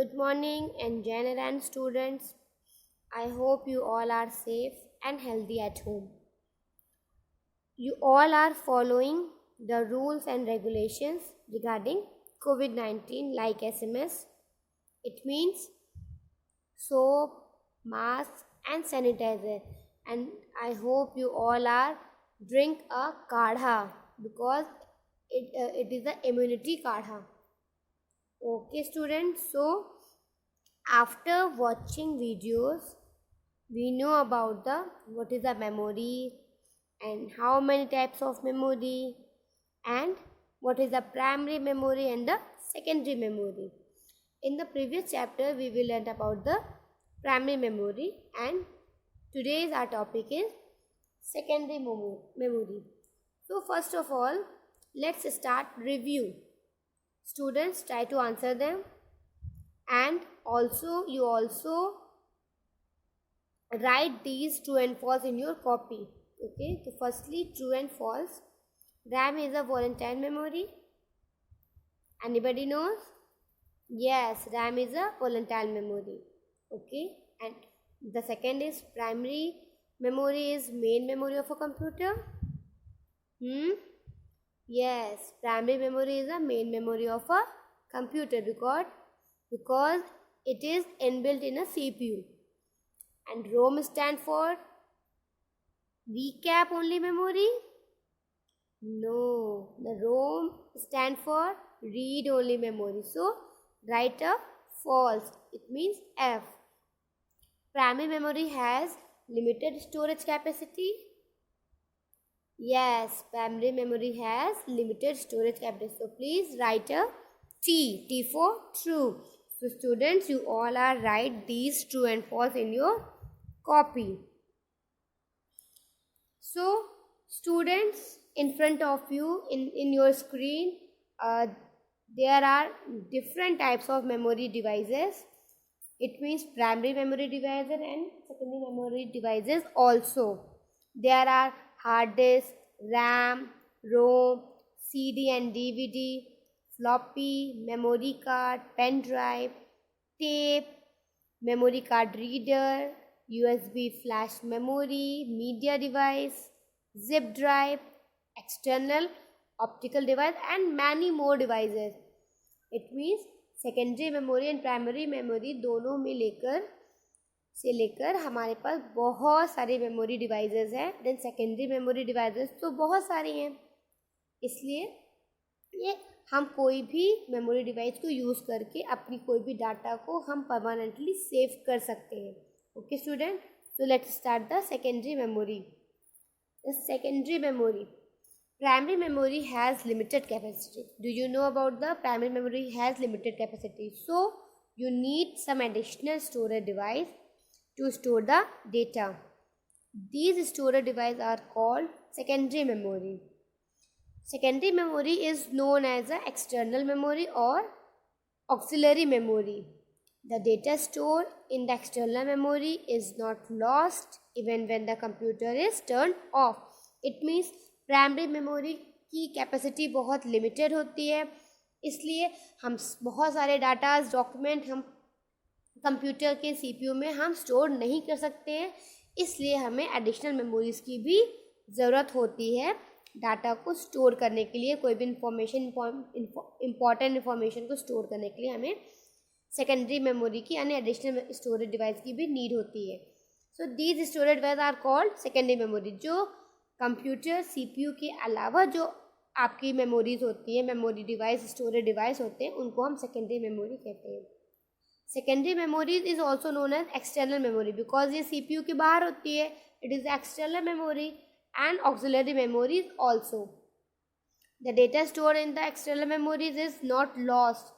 Good morning, and January students. I hope you all are safe and healthy at home. You all are following the rules and regulations regarding COVID 19 like SMS. It means soap, mask, and sanitizer. And I hope you all are drink a kadha because it is a immunity kadha. Okay, students. So after watching videos, we know about the what is the memory and how many types of memory and what is the primary memory and the secondary memory. In the previous chapter, we will learn about the primary memory, and today's our topic is secondary memory. So first of all, let's start review. Students, try to answer them, and also you also write these true and false in your copy. Okay, so firstly, true and false. RAM is a volatile memory. Anybody knows? Yes, RAM is a volatile memory. Okay, and the second is primary memory is main memory of a computer. Yes, primary memory is a main memory of a computer because it is inbuilt in a CPU. And ROM stand for recap only memory? No, the ROM stand for read only memory. So write a false. It means F. Primary memory has limited storage capacity. Yes, primary memory has limited storage capacity. So please write a T. T for true. So students, you all are write these true and false in your copy. So students, in front of you in your screen, there are different types of memory devices. It means primary memory devices and secondary memory devices also. There are hard disk, RAM, ROM, CD and DVD, floppy, memory card, pen drive, tape, memory card reader, USB flash memory, media device, zip drive, external optical device, and many more devices. It means secondary memory and primary memory दोनों में लेकर हमारे पास बहुत सारी memory devices हैं. Then secondary memory devices तो बहुत सारी हैं, इसलिए ये हम कोई भी मेमोरी डिवाइस को यूज़ करके अपनी कोई भी डाटा को हम परमानेंटली सेव कर सकते हैं. Okay student, so let's start the secondary memory. The secondary memory. Primary memory has limited capacity. Do you know about the primary memory has limited capacity? So you need some additional storage device to store the data. These storage devices are called secondary memory. Secondary memory is known as the external memory or auxiliary memory. The data stored in the external memory is not lost even when the computer is turned off. It means primary memory की capacity बहुत limited होती है, इसलिए हम बहुत सारे datas document हम computer के सीपीयू में हम स्टोर नहीं कर सकते हैं, इसलिए हमें एडिशनल मेमोरीज की भी ज़रूरत होती है डाटा को स्टोर करने के लिए. कोई भी इम्पॉर्टेंट इन्फॉर्मेशन को स्टोर करने के लिए हमें सेकेंडरी मेमोरी की यानी एडिशनल स्टोरेज डिवाइस की भी नीड होती है. So these storage device are called secondary memory. जो कंप्यूटर सीपीयू के अलावा जो आपकी मेमोरीज होती हैं, मेमोरी डिवाइस स्टोरेज डिवाइस होते हैं, उनको हम सेकेंडरी मेमोरी कहते हैं. Secondary memories is also known as external memory because ये सीपीयू के बाहर होती है. It is external memory and auxiliary memories also. The data store in the external memories is not lost.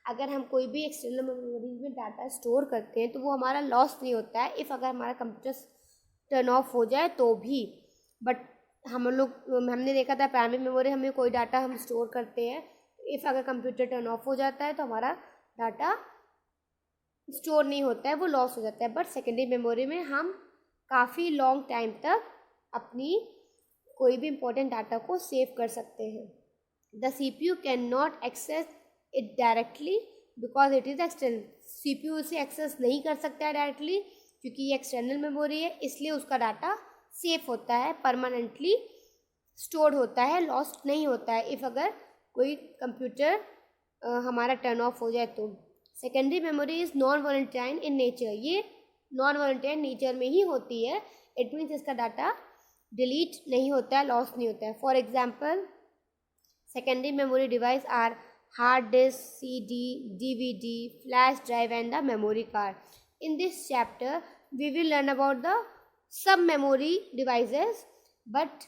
अगर हम कोई भी एक्सटर्नल मेमोरीज में डाटा स्टोर करते हैं तो वो हमारा लॉस नहीं होता है इफ़ अगर हमारा कंप्यूटर टर्न ऑफ हो जाए तो भी. बट हमने देखा था प्राइमरी मेमोरी हमें कोई डाटा हम स्टोर करते हैं, इफ़ अगर कंप्यूटर टर्न ऑफ हो जाता है तो हमारा डाटा स्टोर नहीं होता है, वो लॉस हो जाता है. बट सेकेंडरी मेमोरी में हम काफ़ी लॉन्ग टाइम तक अपनी कोई भी इम्पोर्टेंट डाटा को सेव कर सकते हैं. The CPU can not access it directly because it is external, CPU इसे एक्सेस नहीं कर सकता है डायरेक्टली क्योंकि ये एक्सटर्नल मेमोरी है, इसलिए उसका डाटा सेफ होता है, परमानेंटली स्टोर्ड होता है, लॉस्ट नहीं होता है इफ़ अगर कोई कंप्यूटर हमारा टर्न ऑफ हो जाए तो। Secondary memory is non volatile in nature, ये नॉन वॉलंटाइन नेचर में ही होती है। इट मीन्स इसका डाटा डिलीट नहीं होता है, लॉस नहीं होता है। For example secondary memory device are hard disk, CD, DVD, flash drive and the memory card. In this chapter we will learn about the sub memory devices, but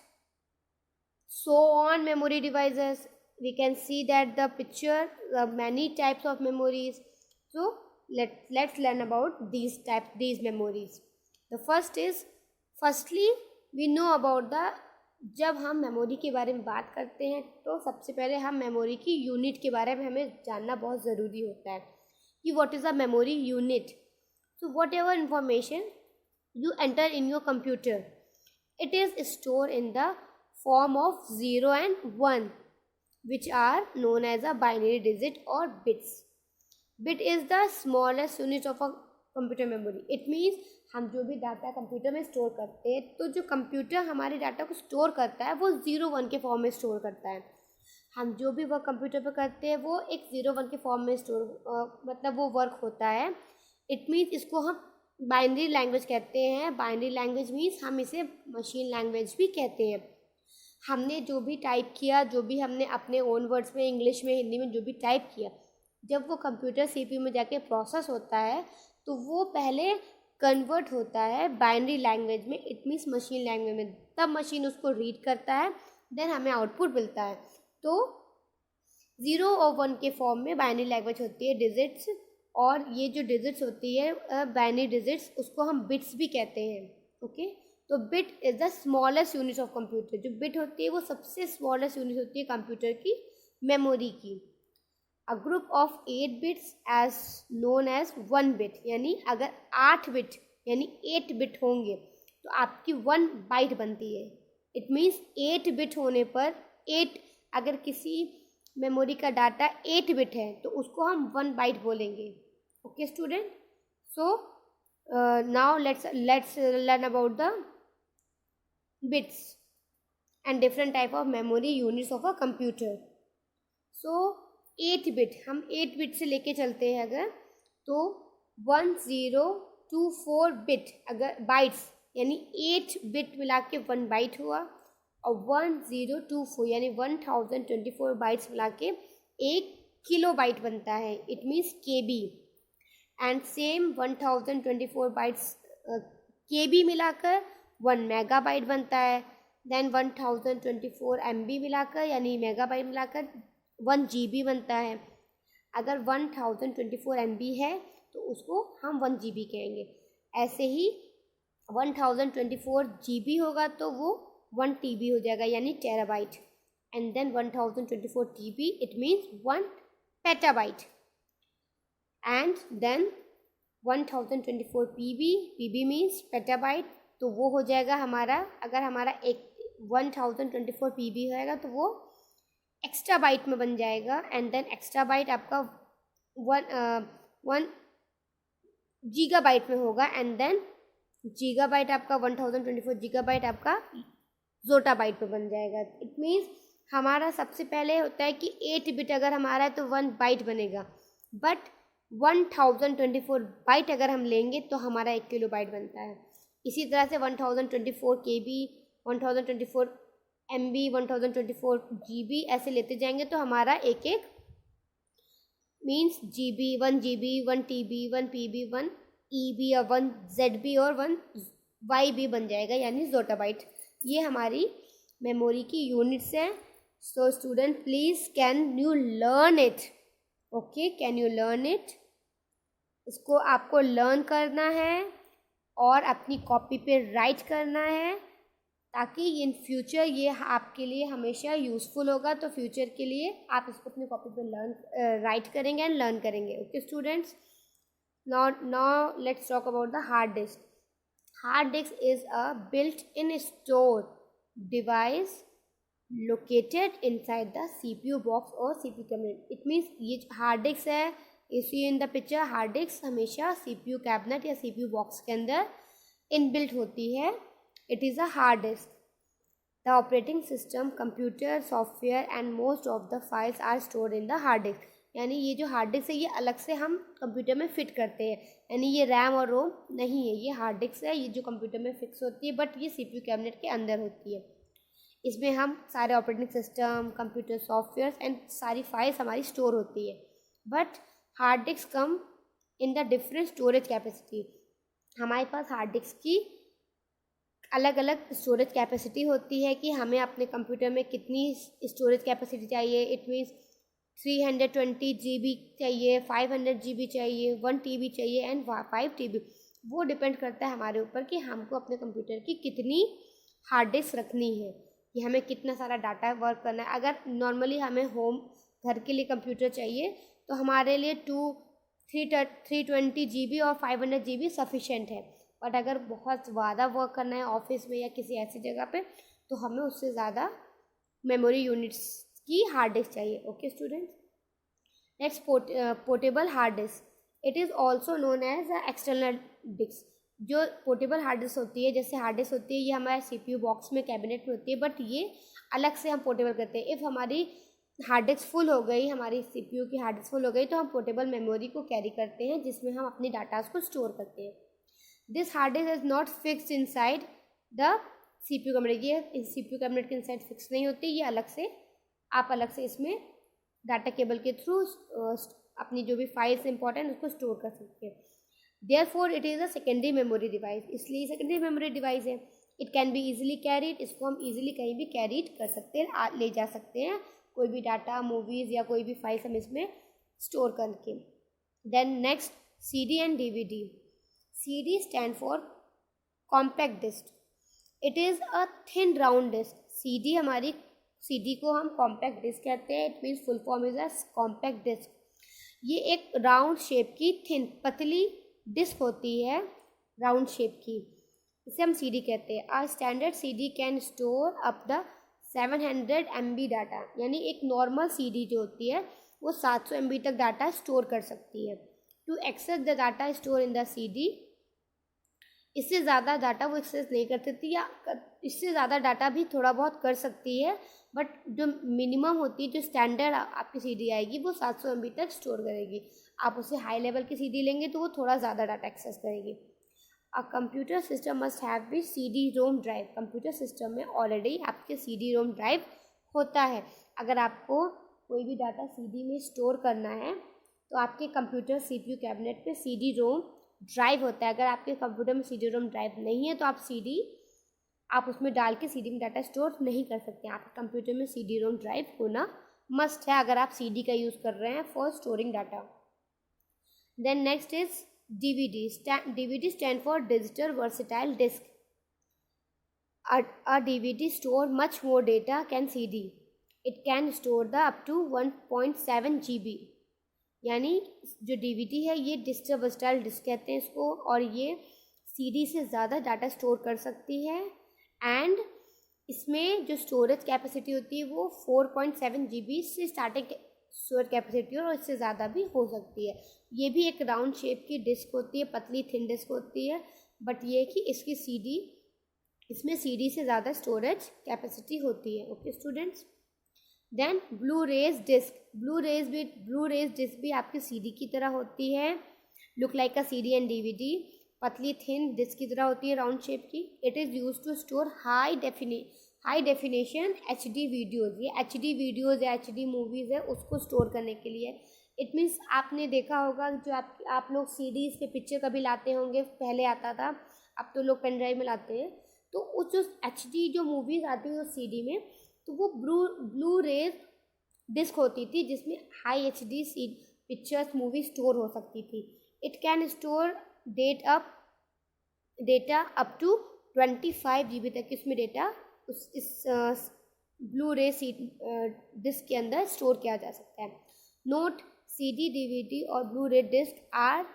so on memory devices we can see that the picture many types of memories. So let's learn about these memories. The first is, firstly we know about the, जब हम memory के बारे में बात करते हैं तो सबसे पहले हम मेमोरी की यूनिट के बारे में हमें जानना बहुत ज़रूरी होता है कि what is a memory unit. So whatever information you enter in your computer, it is stored in the form of 0 and 1, which are known as a binary digit or bits. Bit is the smallest unit of a computer memory. It means हम जो भी data computer में store करते हैं तो जो computer हमारे data को स्टोर करता है वो 0-1 के फॉर्म में स्टोर करता है. हम जो भी वर्क कंप्यूटर पर करते हैं वो एक 0-1 के फॉर्म में स्टोर मतलब वो वर्क होता है. इट मीन्स इसको हम बाइनरी लैंग्वेज कहते हैं. बाइनरी लैंग्वेज मीन्स हम इसे मशीन लैंग्वेज भी कहते हैं. हमने जो भी टाइप किया, जो भी हमने अपने ओन वर्ड्स में, इंग्लिश में, हिंदी में जो भी टाइप किया, जब वो कंप्यूटर CPU में जाके प्रोसेस होता है तो वो पहले कन्वर्ट होता है बाइनरी लैंग्वेज में. इट मीन्स मशीन लैंग्वेज में. तब मशीन उसको रीड करता है, देन हमें आउटपुट मिलता है. तो 0 और 1 के फॉर्म में बाइनरी लैंग्वेज होती है, डिजिट्स. और ये जो डिजिट्स होती है बाइनरी डिजिट्स, उसको हम बिट्स भी कहते हैं. ओके, तो bit is the smallest unit of computer. जो बिट होती है वो सबसे स्मॉलेस्ट यूनिट होती है कंप्यूटर की मेमोरी की. A group of 8 bits as known as 1 bit. यानी अगर 8 बिट यानी 8 बिट होंगे तो आपकी 1 बाइट बनती है. इट मीन्स 8 बिट होने पर 8, अगर किसी मेमोरी का डाटा 8 बिट है तो उसको हम 1 बाइट बोलेंगे. Okay student, so now let's learn about the bits and different type of memory units of a computer. So 8 bit, हम 8 बिट से लेके चलते हैं अगर, तो 1024 बिट अगर बाइट्स यानी 8 बिट मिला के 1 बाइट हुआ, और 1024 यानी 1024 बाइट्स मिला के 1 किलो बाइट बनता है. It means KB. And same 1024 bytes KB मिलाकर 1 मेगाबाइट बनता है. देन 1024 MB मिलाकर यानी मेगाबाइट मिलाकर 1 GB बनता है. अगर 1024 MB है तो उसको हम 1 GB कहेंगे. ऐसे ही 1024 GB होगा तो वो 1 TB हो जाएगा यानी terabyte. And then 1024 TB it means 1 petabyte. And then 1024 PB means petabyte, तो वो हो जाएगा हमारा, अगर हमारा एक 1024 PB होएगा तो वो एक्स्ट्रा बाइट में बन जाएगा. एंड देन एक्स्ट्रा बाइट आपका 1 गीगाबाइट में होगा. एंड देन गीगाबाइट आपका 1024 गीगाबाइट आपका जोटाबाइट में बन जाएगा. इट मीन्स हमारा सबसे पहले होता है कि 8 बिट अगर हमारा है तो 1 बाइट बनेगा, बट 1024 बाइट अगर हम लेंगे तो हमारा 1 किलो बाइट बनता है. इसी तरह से 1024 KB, 1024 MB, 1024 GB ऐसे लेते जाएंगे तो हमारा एक means GB, 1 GB, 1 TB, 1 PB, 1 EB और 1 ZB और 1 YB बन जाएगा यानी जोटाबाइट. ये हमारी मेमोरी की यूनिट्स हैं. So student please can you learn it. Okay, can you learn it. इसको आपको लर्न करना है और अपनी कॉपी पे राइट करना है ताकि इन फ्यूचर ये आपके लिए हमेशा यूज़फुल होगा. तो फ्यूचर के लिए आप इसको अपनी कॉपी पे राइट करेंगे एंड लर्न करेंगे. Okay students, now let's talk about the hard disk. Hard disk is a built-in store device located inside the CPU box or CPU cabinet. It means ये hard disk है, you see in the picture hard disk हमेशा CPU cabinet या CPU box के अंदर inbuilt होती है. It is a hard disk. The operating system, computer, software and most of the files are stored in the hard disk. यानी ये जो hard disk है ये अलग से हम कंप्यूटर में फिट करते हैं, यानी ये रैम और रोम नहीं है, ये हार्ड डिस्क है, ये जो कंप्यूटर में फिक्स होती है, बट ये CPU कैबिनेट के अंदर होती है. इसमें हम सारे operating system, computer software and सारी फाइल्स हमारी स्टोर होती है. But hard disk come in the different storage capacity. हमारे पास हार्ड डिस्क की अलग अलग स्टोरेज कैपेसिटी होती है कि हमें अपने कंप्यूटर में कितनी स्टोरेज कैपेसिटी चाहिए. इट मीन्स 320 GB चाहिए, 500 GB चाहिए, 1 TB चाहिए एंड 5 TB. वो डिपेंड करता है हमारे ऊपर कि हमको अपने कंप्यूटर की कितनी हार्ड डिस्क रखनी है, कि हमें कितना सारा डाटा वर्क करना है. अगर नॉर्मली हमें होम घर के लिए कंप्यूटर चाहिए तो हमारे लिए 320 GB और 500 GB सफिशेंट है. बट अगर बहुत ज़्यादा वर्क करना है ऑफिस में या किसी ऐसी जगह पे तो हमें उससे ज़्यादा मेमोरी यूनिट्स की हार्ड डिस्क चाहिए. Okay students, next portable hard disk. It is also known as external disk. जो पोर्टेबल हार्ड डिस्क होती है, जैसे हार्ड डिस्क होती है, ये हमारे CPU बॉक्स में कैबिनेट में होती है, बट ये अलग से हम पोर्टेबल करते हैं. इफ़ हमारी हार्ड डिस्क फुल हो गई, हमारी CPU की हार्ड डिस्क फुल हो गई, तो हम पोर्टेबल मेमोरी को कैरी करते हैं जिसमें हम अपनी डाटाज को स्टोर करते हैं. This hard disk is not fixed inside the CPU cabinet. ये CPU कैबिनेट के इनसाइड फिक्स नहीं होती, ये अलग से आप अलग से इसमें डाटा केबल के थ्रू अपनी जो भी फाइल्स इंपॉर्टेंट उसको स्टोर कर सकते हैं. Therefore it is a secondary memory device. इसलिए सेकेंडरी मेमोरी डिवाइस है. It can be easily carried. इसको हम ईजिली कहीं भी कैरीड कर सकते हैं, ले जा सकते हैं. कोई भी डाटा, मूवीज़ या कोई भी फाइल्स हम इसमें स्टोर करके. Then next CD and DVD. CD stand for compact disk. It is a thin round disk. CD को हम कॉम्पैक्ट डिस्क कहते हैं. It means full form is a compact disk. ये एक राउंड शेप की थिन पतली disk होती है, राउंड शेप की, इसे हम CD कहते हैं. A standard CD can store up the 700 MB data. यानी एक नॉर्मल CD जो होती है वो 700 MB तक डाटा स्टोर कर सकती है. To access the data store in the CD, इससे ज़्यादा डाटा वो एक्सेस नहीं कर सकती, या इससे ज़्यादा डाटा भी थोड़ा बहुत कर सकती है, बट जो मिनिमम होती है, जो स्टैंडर्ड आपकी CD आएगी वो 700 MB तक स्टोर करेगी. आप उससे हाई लेवल की CD लेंगे तो वो थोड़ा ज़्यादा डाटा एक्सेस करेगी. A computer system must have भी CD-ROM ड्राइव. कंप्यूटर सिस्टम में ऑलरेडी आपके CD-ROM ड्राइव होता है. अगर आपको कोई भी डाटा CD में स्टोर करना है तो आपके कंप्यूटर CPU कैबिनेट पे CD-ROM ड्राइव होता है. अगर आपके कंप्यूटर में CD-ROM ड्राइव नहीं है तो आप उसमें डाल के CD में डाटा स्टोर नहीं कर सकते. आपके कंप्यूटर में CD-ROM ड्राइव होना मस्ट है अगर आप CD का यूज़ कर रहे हैं for storing data. Then next is DVD. DVD stand for digital versatile disk. A DVD store much more data can CD. It can store the up to 1.7 GB. यानी जो DVD है ये digital versatile disc कहते हैं इसको, और ये CD से ज़्यादा डाटा स्टोर कर सकती है. एंड इसमें जो स्टोरेज कैपेसिटी होती है वो 4.7 GB से स्टार्टिंग स्टोरेज कैपेसिटी और इससे ज़्यादा भी हो सकती है. ये भी एक राउंड शेप की डिस्क होती है, पतली थिन डिस्क होती है, बट ये कि इसमें CD से ज़्यादा स्टोरेज कैपेसिटी होती है. Okay students, then blue rays disk. Blue rays disk भी आपकी CD की तरह होती है. Look like a CD and DVD. पतली थिन डिस्क की तरह होती है, राउंड शेप की. It is use to store high definition HD videos. ये HD वीडियोज़ या HD मूवीज़ है उसको स्टोर करने के लिए. इट मीन्स आपने देखा होगा जो आप लोग CDs पे पिक्चर कभी लाते होंगे, पहले आता था, अब तो लोग पेन ड्राइव में लाते हैं. तो उस जो HD जो मूवीज़ आती है उस CD में, तो वो ब्लू रेज डिस्क होती थी जिसमें high HD pictures movie store हो सकती थी. It can store data up to 25 GB तक इसमें डेटा इस ब्लू रे डिस्क के अंदर स्टोर किया जा सकता है. नोट, CD, DVD और blue ray disk are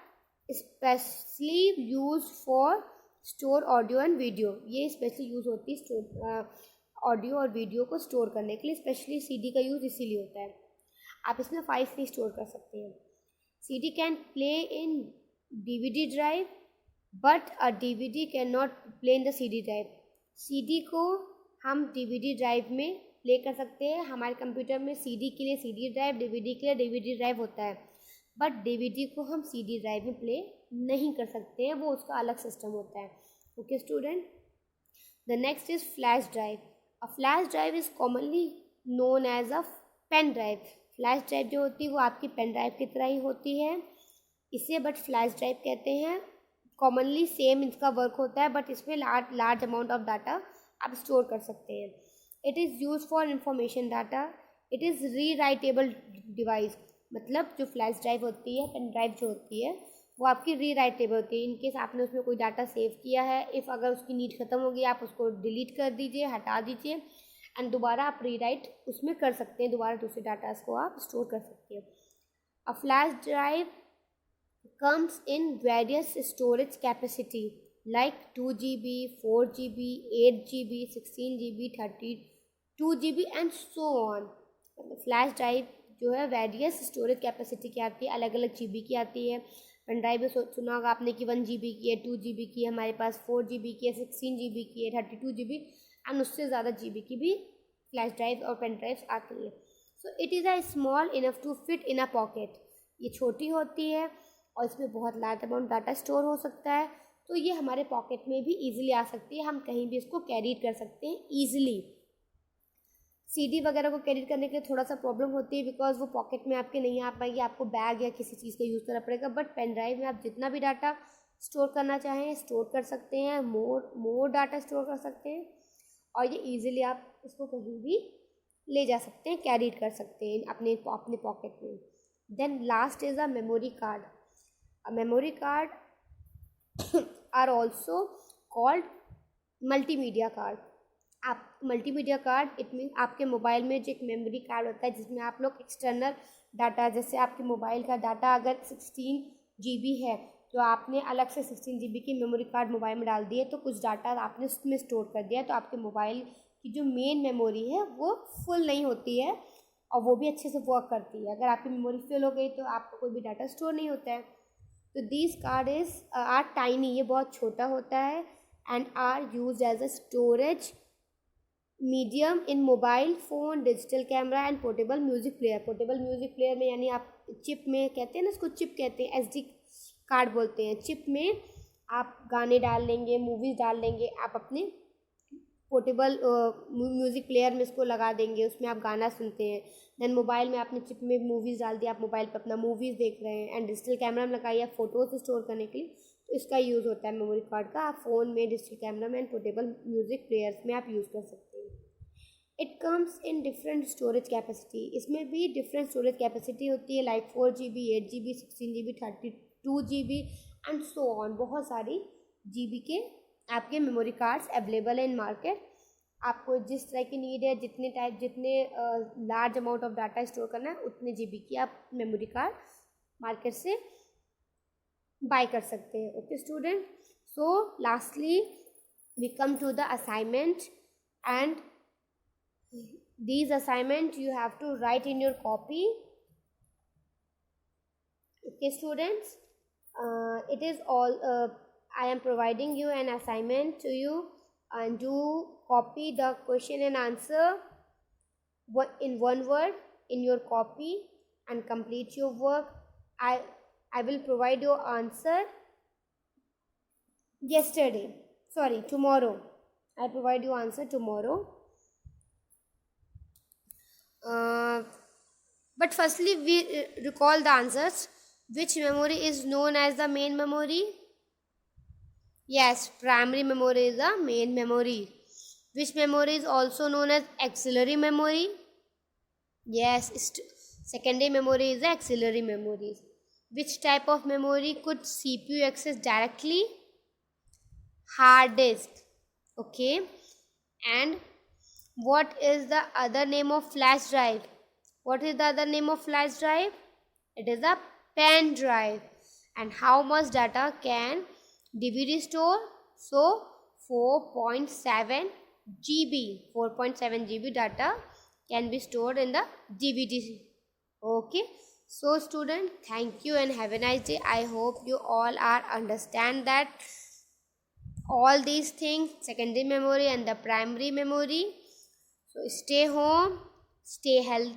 specially use for store audio and video. ये स्पेशली यूज़ होती है ऑडियो और वीडियो को स्टोर करने के लिए. स्पेशली CD का यूज़ इसीलिए होता है. आप इसमें फाइल्स भी स्टोर कर सकते हैं. CD can play in DVD drive, but a DVD cannot play in the CD drive. CD को हम DVD ड्राइव में प्ले कर सकते हैं. हमारे कंप्यूटर में CD के लिए CD ड्राइव, DVD के लिए DVD ड्राइव होता है, बट DVD को हम CD ड्राइव में प्ले नहीं कर सकते हैं, वो उसका अलग सिस्टम होता है. Okay student. The next is flash drive. A flash drive is commonly known as a pen drive. Flash drive जो होती है वो आपकी पेन ड्राइव की तरह ही होती है, इसे बट फ्लैश ड्राइव कहते हैं. कॉमनली सेम इसका वर्क होता है, बट इसमें लार्ज अमाउंट ऑफ डाटा आप स्टोर कर सकते हैं. It is use for information data. It is री राइटेबल डिवाइस. मतलब जो फ्लैश ड्राइव होती है, पेन ड्राइव जो होती है, वो आपकी री राइटेबल होती है. इनकेस आपने उसमें कोई डाटा सेव किया है, इफ़ अगर उसकी नीड ख़त्म होगी, आप उसको डिलीट कर दीजिए, हटा दीजिए, एंड दोबारा आप री राइट उसमें कर सकते हैं. दोबारा दूसरे डाटा को आप स्टोर कर सकते हैं. अ flash drive comes in various storage capacity like 2 GB, 4 GB, 8 GB, 16 GB, 32 GB and so on. Flash drive जो है वेरियस स्टोरेज कैपेसिटी की आती है, अलग अलग GB की आती है. पेन ड्राइव में सुना होगा आपने कि 1 GB की है, 2 GB की है, हमारे पास 4 GB की है, 16 GB की है, 32 GB एंड उससे ज़्यादा GB की भी फ्लैश ड्राइव और पेन ड्राइव्स आती है. So it is a small enough to fit in a pocket. ये छोटी होती है और इसमें बहुत लार्ज अमाउंट डाटा स्टोर हो सकता है, तो ये हमारे पॉकेट में भी इजीली आ सकती है. हम कहीं भी इसको कैरी कर सकते हैं ईजिली. CD वगैरह को कैरी करने के लिए थोड़ा सा प्रॉब्लम होती है, बिकॉज वो पॉकेट में आपके नहीं आ पाएगी, आपको बैग या किसी चीज़ का यूज़ करना पड़ेगा. बट पेन ड्राइव में आप जितना भी डाटा स्टोर करना चाहें स्टोर कर सकते हैं, मोर डाटा स्टोर कर सकते हैं, और ये ईजिली आप इसको कहीं भी ले जा सकते हैं, कैरी कर सकते हैं अपने पॉकेट में. Then last is a memory card. A memory card are also called multimedia card. आप मल्टीमीडिया कार्ड, इट मीन आपके मोबाइल में जो एक मेमोरी कार्ड होता है जिसमें आप लोग एक्सटर्नल डाटा, जैसे आपके मोबाइल का डाटा अगर 16 GB है तो आपने अलग से 16 GB की मेमोरी कार्ड मोबाइल में डाल दी है, तो कुछ डाटा आपने उसमें स्टोर कर दिया है, तो आपके मोबाइल की जो मेन मेमोरी है वो फुल नहीं होती है और वो भी अच्छे से वर्क करती है. अगर आपकी मेमोरी फुल हो गई तो आपका कोई भी डाटा स्टोर नहीं होता है. तो this card is are tiny. ये बहुत छोटा होता है and are use as a storage medium in mobile phone, digital camera and portable music player. Portable music player में यानी आप चिप में कहते हैं ना, इसको चिप कहते हैं, SD कार्ड बोलते हैं. चिप में आप गाने डाल लेंगे, मूवीज़ डाल लेंगे, आप अपने पोर्टेबल म्यूज़िक प्लेयर में इसको लगा देंगे, उसमें आप गाना सुनते हैं. देन मोबाइल में आपने चिप में मूवीज़ डाल दिया, आप मोबाइल पर अपना मूवीज़ देख रहे हैं. एंड डिजिटल कैमरा में लगाइए आप फ़ोटोज़ स्टोर करने के लिए, तो इसका यूज़ होता है मेमोरी कार्ड का. आप फ़ोन में, डिजिटल कैमरा में एंड पोर्टेबल म्यूज़िक प्लेयर्स में आप यूज़ कर सकते हैं. It comes in different storage capacity. इसमें भी डिफरेंट स्टोरेज कैपेसिटी होती है, like 4 GB, 8 GB, 16 GB, 32 GB and so on. बहुत सारी GB के आपके मेमोरी कार्ड्स अवेलेबल है इन मार्केट. आपको जिस तरह की नीड है, जितने large amount of data store करना है, उतने GB की आप मेमोरी कार्ड मार्केट से बाय कर सकते हैं. Okay student. So lastly we come to the assignment, and these assignment you have to write in your copy. Okay students, it is all I am providing you an assignment to you, and you copy the question and answer in one word in your copy and complete your work. I will provide your answer tomorrow. I provide you answer tomorrow. But firstly we recall the answers. Which memory is known as the main memory? Yes, primary memory is the main memory. Which memory is also known as auxiliary memory? Yes, secondary memory is the auxiliary memory. Which type of memory could CPU access directly? Hard disk. Okay. And what is the other name of flash drive? What is the other name of flash drive? It is a pen drive. And how much data can DVD store? So 4.7 GB. 4.7 GB data can be stored in the DVD. Okay. So student, thank you and have a nice day. I hope you all are understand that all these things, secondary memory and the primary memory. So stay home, stay healthy.